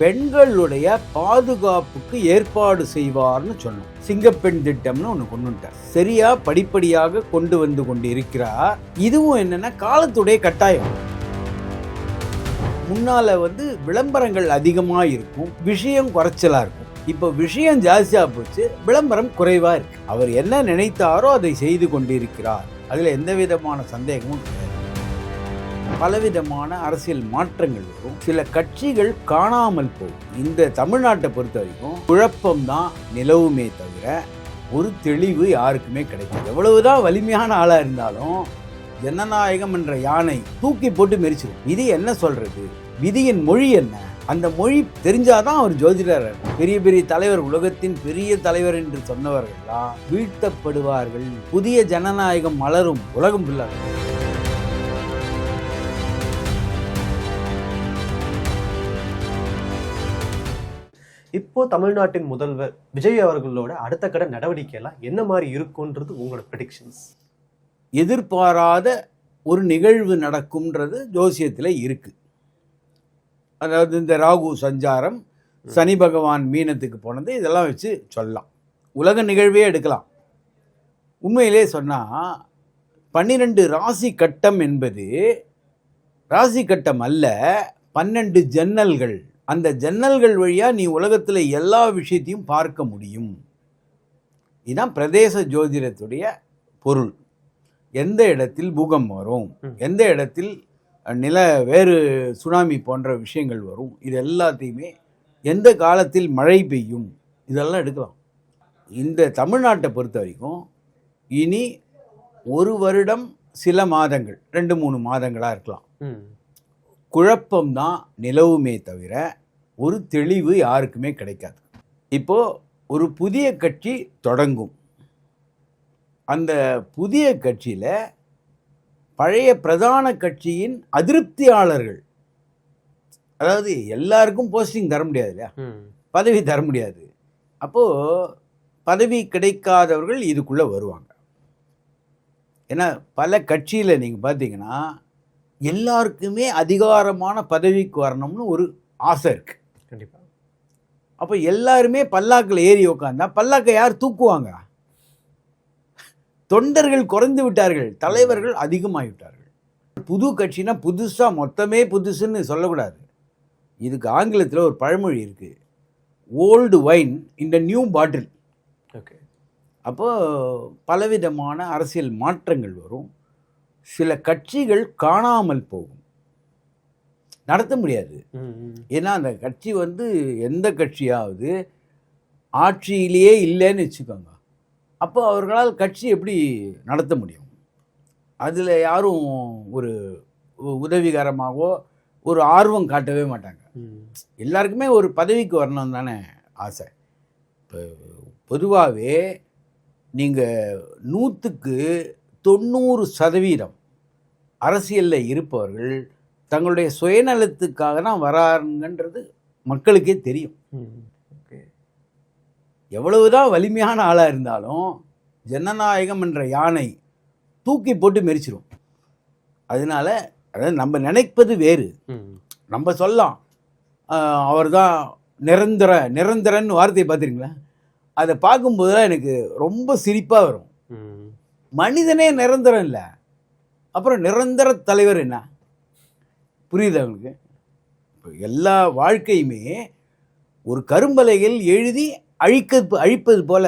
பெண்களுடைய பாதுகாப்புக்கு ஏற்பாடு செய்வார்னு சொன்னோம். சிங்கப்பெண் திட்டம்னு ஒன்று கொண்டு வந்துட்டார். சரியா படிப்படியாக கொண்டு வந்து கொண்டு இருக்கிறார். இதுவும் என்னன்னா காலத்துடைய கட்டாயம். முன்னால விளம்பரங்கள் அதிகமா இருக்கும், விஷயம் குறைச்சலா இருக்கும். இப்போ விஷயம் ஜாஸ்தியா போச்சு, விளம்பரம் குறைவா இருக்கு. அவர் என்ன நினைத்தாரோ அதை செய்து கொண்டிருக்கிறார். அதுல எந்த விதமான சந்தேகமும் கிடையாது. பலவிதமான அரசியல் மாற்றங்கள் வரும், சில கட்சிகள் காணாமல் போகும். இந்த தமிழ்நாட்டை பொறுத்த வரைக்கும் குழப்பம்தான் நிலவுமே தவிர ஒரு தெளிவு யாருக்குமே கிடைக்கும். எவ்வளவுதான் வலிமையான ஆளா இருந்தாலும் ஜனநாயகம் என்ற யானை தூக்கி போட்டு மெரிச்சிடும். விதி என்ன சொல்றது, விதியின் மொழி என்ன, அந்த மொழி தெரிஞ்சாதான் அவர் ஜோதிடர். பெரிய பெரிய தலைவர், உலகத்தின் பெரிய தலைவர் என்று சொன்னவர்கள்லாம் வீழ்த்தப்படுவார்கள். புதிய ஜனநாயகம் மலரும், உலகம் ஃபுல்லாக. இப்போ தமிழ்நாட்டின் முதல்வர் விஜய் அவர்களோட அடுத்த கட்ட நடவடிக்கை எல்லாம் என்ன மாதிரி இருக்கும்ன்றது உங்களோட ப்ரெடிக்ஷன்ஸ்? எதிர்பாராத ஒரு நிகழ்வு நடக்கும்ன்றது ஜோசியத்தில் இருக்கு. அதாவது இந்த ராகு சஞ்சாரம், சனி பகவான் மீனத்துக்கு போனது, இதெல்லாம் வச்சு சொல்லலாம். உலக நிகழ்வே எடுக்கலாம். உண்மையிலே சொன்னால் 12 ராசி கட்டம் என்பது ராசி கட்டம் அல்ல, 12 ஜன்னல்கள். அந்த ஜன்னல்கள் வழியாக நீ உலகத்தில் எல்லா விஷயத்தையும் பார்க்க முடியும். இதுதான் பிரதேச ஜோதிடத்துடைய பொருள். எந்த இடத்தில் பூகம்பம் வரும், எந்த இடத்தில் வேறு சுனாமி போன்ற விஷயங்கள் வரும், இது எல்லாத்தையுமே எந்த காலத்தில் மழை பெய்யும், இதெல்லாம் எடுக்கலாம். இந்த தமிழ்நாட்டை பொறுத்த வரைக்கும் இனி ஒரு வருடம் சில மாதங்கள், 2-3 மாதங்களாக இருக்கலாம். குழப்பம்தான் நிலவுமே தவிர ஒரு தெளிவு யாருக்குமே கிடைக்காது. இப்போது ஒரு புதிய கட்சி தொடங்கும். அந்த புதிய கட்சியில் பழைய பிரதான கட்சியின் அதிருப்தியாளர்கள், அதாவது எல்லாருக்கும் போஸ்டிங் தர முடியாது இல்லையா, பதவி தர முடியாது. அப்போது பதவி கிடைக்காதவர்கள் இதுக்குள்ளே வருவாங்க. ஏன்னா பல கட்சியில் நீங்கள் பார்த்தீங்கன்னா எல்லாருக்குமே அதிகாரமான பதவிக்கு வரணும்னு ஒரு ஆசை இருக்குது. கண்டிப்பாக. அப்போ எல்லாருமே பல்லாக்கில் ஏறி உட்காந்தா பல்லாக்கை யார் தூக்குவாங்க? தொண்டர்கள் குறைந்து விட்டார்கள், தலைவர்கள் அதிகமாகிவிட்டார்கள். புது கட்சினா புதுசாக மொத்தமே புதுசுன்னு சொல்லக்கூடாது. இதுக்கு ஆங்கிலத்தில் ஒரு பழமொழி இருக்குது, old wine in new bottle. Okay. அப்போது பலவிதமான அரசியல் மாற்றங்கள் வரும். சில கட்சிகள் காணாமல் போகும், நடத்த முடியாது. ஏன்னா அந்த கட்சி எந்த கட்சியாவது ஆட்சியிலேயே இல்லைன்னு வச்சுக்கோங்க, அப்போ அவர்களால் கட்சி எப்படி நடத்த முடியும்? அதில் யாரும் ஒரு உதவிகரமாகவோ ஒரு ஆர்வம் காட்டவே மாட்டாங்க. எல்லாருக்குமே ஒரு பதவிக்கு வரணும் தானே ஆசை. இப்போ பொதுவாகவே நீங்கள் 100க்கு 90% அரசியலில் இருப்பவர்கள் தங்களுடைய சுயநலத்துக்காக தான் வராருங்கன்றது மக்களுக்கே தெரியும். எவ்வளவுதான் வலிமையான ஆளாக இருந்தாலும் ஜனநாயகம் என்ற யானை தூக்கி போட்டு மெரிச்சிடும். அதனால அதாவது நம்ம நினைப்பது வேறு. நம்ம சொல்லலாம் அவர் தான் நிரந்தரன்னு வார்த்தையை பார்த்துருங்களா, அதை பார்க்கும்போது தான் எனக்கு ரொம்ப சிரிப்பாக வரும். மனிதனே நிரந்தரம் இல்லை, அப்புறம் நிரந்தர தலைவர் என்ன? புரியுது அவங்களுக்கு? இப்போ எல்லா வாழ்க்கையுமே ஒரு கரும்பலகையில் எழுதி அழிப்பது போல.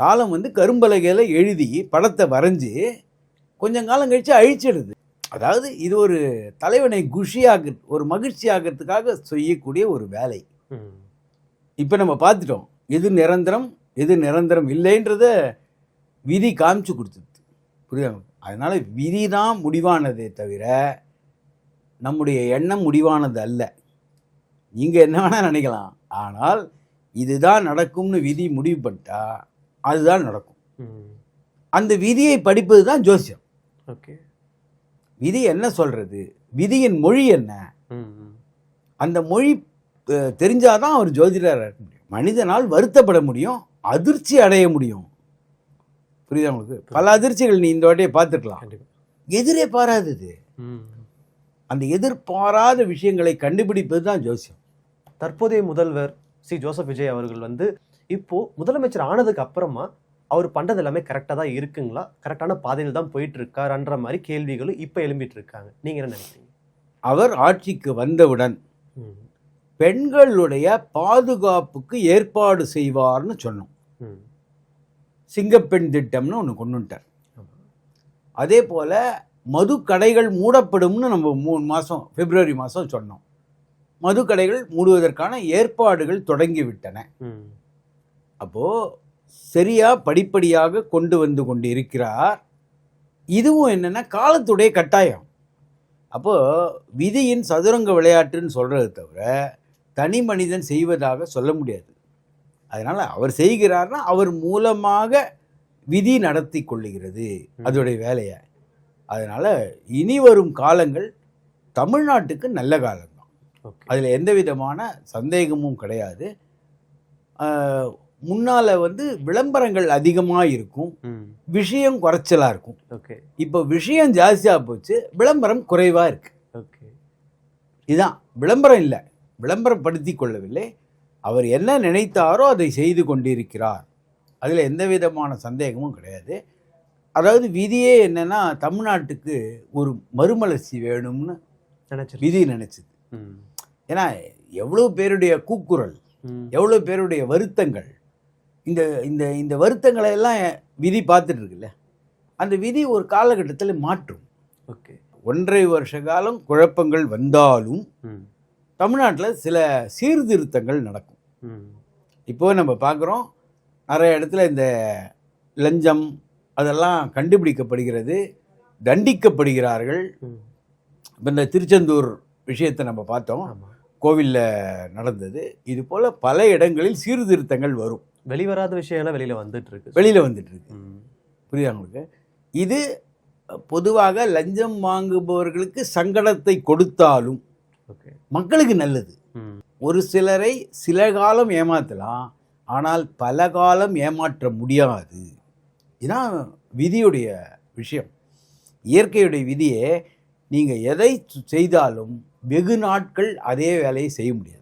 காலம் கரும்பலகையில் எழுதி படத்தை வரைஞ்சி கொஞ்சம் காலம் கழித்து அழிச்சிடுது. அதாவது இது ஒரு தலைவனை ஒரு மகிழ்ச்சி ஆகிறதுக்காக செய்யக்கூடிய ஒரு வேலை. இப்போ நம்ம பார்த்துட்டோம், எது நிரந்தரம் எது நிரந்தரம் இல்லைன்றத விதி காமிச்சு கொடுத்துது. புரியுது? அதனால் விதி தான் முடிவானதே தவிர நம்முடைய எண்ணம் முடிவானது அல்ல. நீங்கள் என்ன வேணால் நினைக்கலாம், ஆனால் இதுதான் நடக்கும்னு விதி முடிவு பண்ணிட்டா அதுதான் நடக்கும். அந்த விதியை படிப்பது தான் ஜோசியம். ஓகே. விதி என்ன சொல்கிறது, விதியின் மொழி என்ன, அந்த மொழி தெரிஞ்சாதான் அவர் ஜோதிடராக இருக்க முடியும். மனிதனால் வருத்தப்பட முடியும், அதிர்ச்சி அடைய முடியும். புரியுதா உங்களுக்கு? பல அதிர்ச்சிகள் நீ இந்த வாட்டியை பார்த்துருக்கலாம், எதிரே பாராதது. அந்த எதிர்பாராத விஷயங்களை கண்டுபிடிப்பது தான் ஜோசியம். தற்போதைய முதல்வர் ஜோசப் விஜய் அவர்கள் வந்து இப்போ முதலமைச்சர் ஆனதுக்கு அப்புறமா அவர் பண்றது எல்லாமே கரெக்டா தான் இருக்குங்களா, கரெக்டான பாதையில் தான் போயிட்டு இருக்காருன்ற மாதிரி கேள்விகளும் இப்ப எழும்பிட்டு இருக்காங்க. நீங்க என்ன நினைக்கிறீங்க? அவர் ஆட்சிக்கு வந்தவுடன் பெண்களுடைய பாதுகாப்புக்கு ஏற்பாடு செய்வார்னு சொன்னோம். சிங்கப்பெண் திட்டம்னு ஒன்று கொண்டு வந்துட்டார். அதே போல மது கடைகள் மூடப்படும்னு நம்ம 3 மாதம் பிப்ரவரி மாதம் சொன்னோம். மது கடைகள் மூடுவதற்கான ஏற்பாடுகள் தொடங்கிவிட்டன. அப்போது சரியா படிப்படியாக கொண்டு வந்து கொண்டு இருக்கிறார். இதுவும் என்னென்னா காலத்துடைய கட்டாயம். அப்போது விதியின் சதுரங்க விளையாட்டுன்னு சொல்கிறத தவிர தனி மனிதன் செய்வதாக சொல்ல முடியாது. அதனால் அவர் செய்கிறார்னா அவர் மூலமாக விதி நடத்தி கொள்ளுகிறது அதோடைய வேலையை. அதனால் இனி வரும் காலங்கள் தமிழ்நாட்டுக்கு நல்ல காலம்தான். அதில் எந்த விதமான சந்தேகமும் கிடையாது. முன்னால் வந்து விளம்பரங்கள் அதிகமாக இருக்கும், விஷயம் குறைச்சலாக இருக்கும். இப்போ விஷயம் ஜாஸ்தியாக போச்சு, விளம்பரம் குறைவாக இருக்கு. இதுதான் விளம்பரம் இல்லை, விளம்பரப்படுத்தி கொள்ளவில்லை. அவர் என்ன நினைத்தாரோ அதை செய்து கொண்டிருக்கிறார். அதில் எந்த விதமான சந்தேகமும் கிடையாது. அதாவது விதியே என்னன்னா தமிழ்நாட்டுக்கு ஒரு மறுமலர்ச்சி வேணும்னு விதி நினைச்சது. ஏன்னா எவ்வளோ பேருடைய கூக்குரல், எவ்வளோ பேருடைய வருத்தங்கள், இந்த இந்த இந்த வருத்தங்களை எல்லாம் விதி பார்த்துட்டு இருக்குல்ல. அந்த விதி ஒரு காலகட்டத்தில் மாற்றும். 1.5 வருஷ காலம் குழப்பங்கள் வந்தாலும் தமிழ்நாட்டில் சில சீர்திருத்தங்கள் நடக்கும். இப்போ நம்ம பார்க்குறோம், நிறைய இடத்துல இந்த லஞ்சம் அதெல்லாம் கண்டுபிடிக்கப்படுகிறது, தண்டிக்கப்படுகிறார்கள். இப்போ இந்த திருச்செந்தூர் விஷயத்தை நம்ம பார்த்தோம், கோவிலில் நடந்தது. இது போல் பல இடங்களில் சீர்திருத்தங்கள் வரும். வெளிவராத விஷயம்லாம் வெளியில் வந்துட்டு இருக்கு. புரியுதா உங்களுக்கு? இது பொதுவாக லஞ்சம் வாங்குபவர்களுக்கு சங்கடத்தை கொடுத்தாலும் மக்களுக்கு நல்லது. ஒரு சிலரை சில காலம் ஏமாற்றலாம், ஆனால் பல காலம் ஏமாற்ற முடியாது. இதுதான் விதியுடைய விஷயம். இயற்கையுடைய விதியே நீங்கள் எதை செய்தாலும் வெகு நாட்கள் அதே வேலையை செய்ய முடியாது.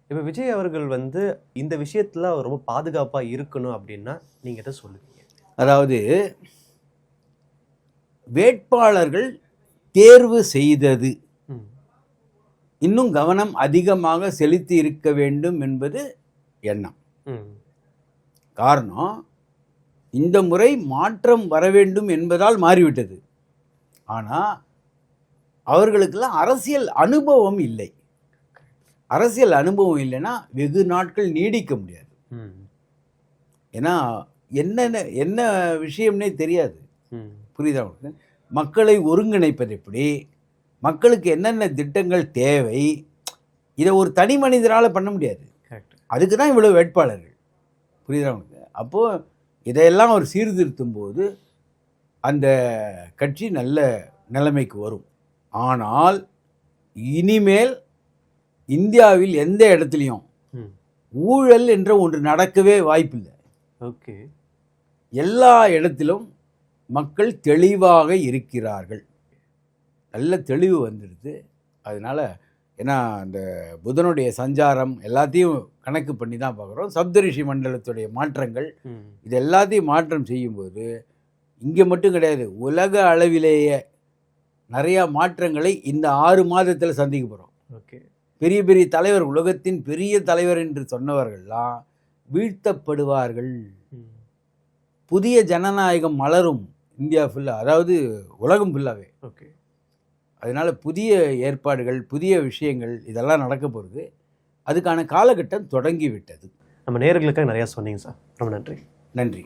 இப்போ விஜய் அவர்கள் வந்து இந்த விஷயத்தில் ரொம்ப பாதுகாப்பாக இருக்கணும் அப்படின்னா நீங்கள் எதை சொல்லுவீங்க? அதாவது வேட்பாளர்கள் தேர்வு செய்தது இன்னும் கவனம் அதிகமாக செலுத்தி இருக்க வேண்டும் என்பது எண்ணம். காரணம், இந்த முறை மாற்றம் வர வேண்டும் என்பதால் மாறிவிட்டது. ஆனால் அவர்களுக்கெல்லாம் அரசியல் அனுபவம் இல்லை. அரசியல் அனுபவம் இல்லைன்னா வெகு நாட்கள் நீடிக்க முடியாது. ஏன்னா என்ன விஷயம்னே தெரியாது. புரியுதா உங்களுக்கு? மக்களை ஒருங்கிணைப்பது எப்படி, மக்களுக்கு என்னென்ன திட்டங்கள் தேவை, இதை ஒரு தனி மனிதனால் பண்ண முடியாது. அதுக்கு தான் இவ்வளோ வேட்பாளர்கள். புரியுதா உங்களுக்கு? அப்போது இதையெல்லாம் அவர் சீர்திருத்தும் போது அந்த கட்சி நல்ல நிலைமைக்கு வரும். ஆனால் இனிமேல் இந்தியாவில் எந்த இடத்துலையும் ஊழல் என்ற ஒன்று நடக்கவே வாய்ப்பில்லை. எல்லா இடத்திலும் மக்கள் தெளிவாக இருக்கிறார்கள். நல்ல தெளிவு வந்துடுது. அதனால் ஏன்னா அந்த புதனுடைய சஞ்சாரம் எல்லாத்தையும் கணக்கு பண்ணி தான் பார்க்குறோம். சப்தரிஷி மண்டலத்துடைய மாற்றங்கள் இது எல்லாத்தையும் மாற்றம் செய்யும்போது இங்கே மட்டும் கிடையாது, உலக அளவிலேயே நிறையா மாற்றங்களை இந்த 6 மாதத்தில் சந்திக்க போகிறோம். பெரிய பெரிய தலைவர், உலகத்தின் பெரிய தலைவர் என்று சொன்னவர்கள்லாம் வீழ்த்தப்படுவார்கள். புதிய ஜனநாயகம் மலரும் இந்தியா ஃபுல்லாக, அதாவது உலகம் ஃபுல்லாகவே. அதனால் புதிய ஏற்பாடுகள், புதிய விஷயங்கள் இதெல்லாம் நடக்க போகிறது. அதுக்கான காலகட்டம் தொடங்கிவிட்டது. நம்ம நேயர்களுக்காக நிறையா சொன்னீங்க சார். ரொம்ப நன்றி.